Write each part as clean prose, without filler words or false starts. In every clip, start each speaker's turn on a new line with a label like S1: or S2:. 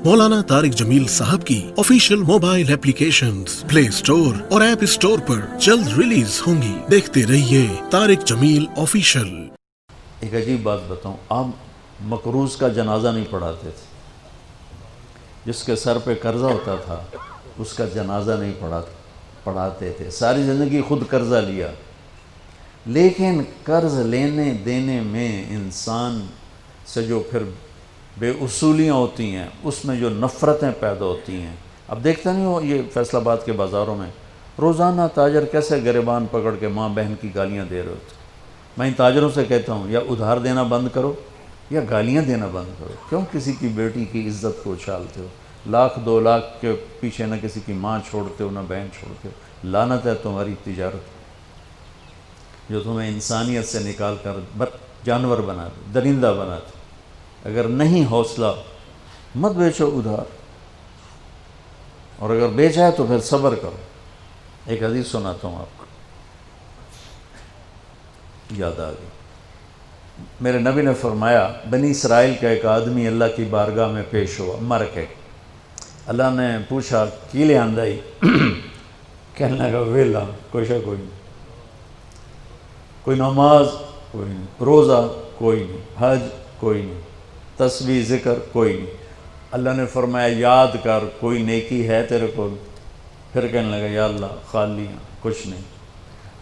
S1: मौलाना तारिक जमील साहब की official mobile applications play store और ऐप स्टोर पर जल्द रिलीज होंगी। देखते रहिए तारिक जमील ऑफिशियल।
S2: एक अजीब बात बताऊं, आप मकरूज का जनाजा नहीं पढ़ाते थे। जिसके सर पे कर्जा होता था उसका जनाजा नहीं पढ़ाते थे। सारी ज़िंदगी खुद कर्जा लिया, लेकिन कर्ज लेने देने में इंसान से जो फिर बेउसूलियाँ होती हैं, उसमें जो नफ़रतें पैदा होती हैं। अब देखते नहीं हो ये फैसलाबाद के बाज़ारों में रोज़ाना ताजर कैसे गिरबान पकड़ के माँ बहन की गालियाँ दे रहे होते। मैं इन ताजरों से कहता हूँ या उधार देना बंद करो या गालियाँ देना बंद करो। क्यों किसी की बेटी की इज़्ज़त को उछालते हो? लाख 2 लाख के पीछे न किसी की माँ छोड़ते हो न बहन छोड़ते हो। लानत है तुम्हारी तिजारत जो तुम्हें इंसानियत से निकाल कर जानवर बना दे, दरिंदा बना दे। अगर नहीं हौसला मत बेचो उधार, और अगर बेचा है तो फिर सब्र करो। एक हदीस सुनाता हूँ आपको, याद आ गई। मेरे नबी ने फरमाया, बनी इसराइल का एक आदमी अल्लाह की बारगाह में पेश हुआ, मर के। अल्लाह ने पूछा की ले आंदा ही? कहने लगा वेला कोई नहीं, कोई नमाज कोई नहीं, रोज़ा कोई नहीं, हज कोई नहीं, तस्बीह ज़िक्र कोई नहीं। अल्लाह ने फरमाया याद कर कोई नेकी है तेरे को? फिर कहने लगा या अल्लाह खाली कुछ नहीं।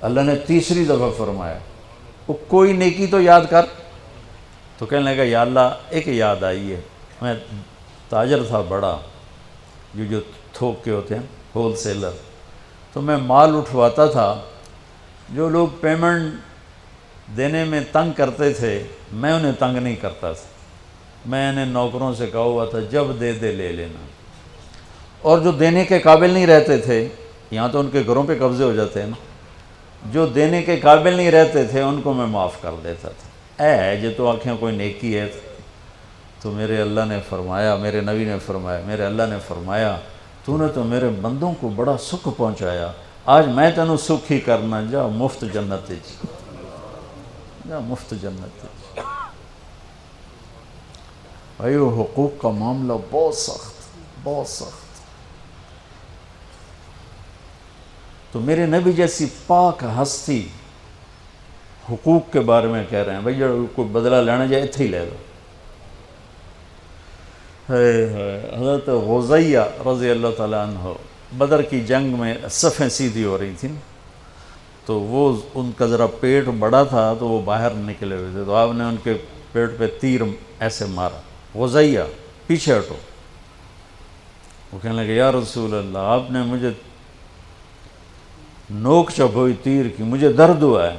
S2: अल्लाह ने तीसरी दफ़ा फरमाया वो कोई नेकी तो याद कर। तो कहने लगा या अल्लाह एक याद आई है, मैं ताजर था बड़ा, जो थोक के होते हैं होल सेलर, तो मैं माल उठवाता था। जो लोग पेमेंट देने में तंग करते थे मैं उन्हें तंग नहीं करता था। मैंने नौकरों से कहा हुआ था जब दे दे ले लेना, और जो देने के काबिल नहीं रहते थे, यहाँ तो उनके घरों पे कब्ज़े हो जाते हैं ना, जो देने के काबिल नहीं रहते थे उनको मैं माफ़ कर देता था। जो तो आँखें कोई नेकी है। तो मेरे अल्लाह ने फरमाया, मेरे नबी ने फरमाया, मेरे अल्लाह ने फरमाया तूने तो मेरे बंदों को बड़ा सुख पहुँचाया, आज मैं तेनों सुख ही करना, जा मुफ्त जन्नत जा मुफ्त जन्नत। भाई वो हुकूक का मामला बहुत सख्त। तो मेरे नबी जैसी पाक हस्ती हुकूक के बारे में कह रहे हैं, भाई जो कोई बदला लेना जाए इत्थे ही ले लो। हज़रत ग़ुज़ैया रज़ी अल्लाह तआला अन्हु बदर की जंग में सफ़ें सीधी हो रही थी, तो वो उनका ज़रा पेट बड़ा था तो वो बाहर निकले हुए थे, तो आपने उनके पेट पे तीर ऐसे मारा। ग़ुज़ैया पीछे हटो। वो कहने लगे या रसूल अल्लाह, आपने मुझे नोक चबोई तीर की, मुझे दर्द हुआ है।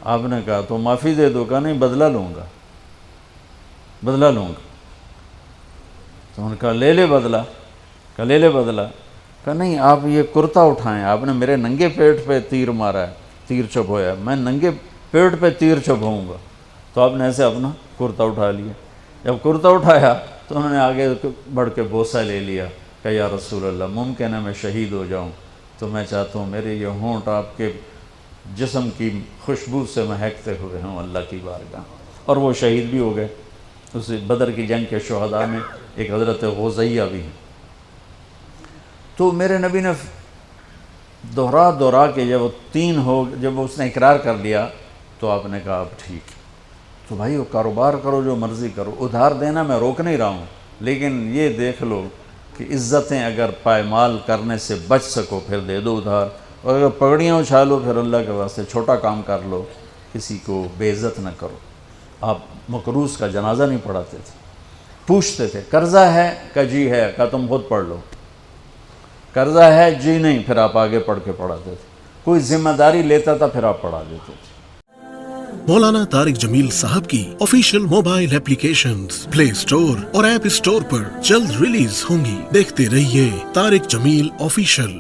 S2: आपने कहा तो माफ़ी दे दो। कहा नहीं, बदला लूँगा। तो उन्होंने कहा ले ले बदला। कहा ले ले बदला। कहा नहीं, आप ये कुर्ता उठाएं, आपने मेरे नंगे पेट पे तीर मारा है, तीर चबोया, मैं नंगे पेट पे तीर चबोऊँगा। तो आपने ऐसे अपना कुर्ता उठा लिया। जब कुर्ता उठाया तो उन्होंने आगे बढ़ के बोसा ले लिया। कहा या रसूल अल्लाह, मुमकिन है मैं शहीद हो जाऊँ, तो मैं चाहता हूँ मेरे ये होंठ आपके जिस्म की खुशबू से महकते हुए हों अल्लाह की बारगाह। और वो शहीद भी हो गए। उस बदर की जंग के शुहदा में एक हज़रत ग़ुज़ैया भी हैं। तो मेरे नबी ने दोहरा के जब उसने इकरार कर लिया तो आपने कहा अब ठीक। तो भाई वो कारोबार करो, जो मर्ज़ी करो, उधार देना मैं रोक नहीं रहा हूँ, लेकिन ये देख लो कि इज़्ज़तें अगर पायमाल करने से बच सको फिर दे दो उधार, और अगर पगड़ियाँ उछालो फिर अल्लाह के वास्ते छोटा काम कर लो, किसी को बेइज्जत न करो। आप मकरूज का जनाजा नहीं पढ़ाते थे। पूछते थे कर्जा है? का जी है। का तुम खुद पढ़ लो। कर्जा है? जी नहीं। फिर आप आगे पढ़ के पढ़ाते थे। कोई जिम्मेदारी लेता था फिर आप पढ़ा देते थे।
S1: मौलाना तारिक जमील साहब की official mobile applications play store और ऐप स्टोर पर जल्द रिलीज होंगी। देखते रहिए तारिक जमील ऑफिशियल।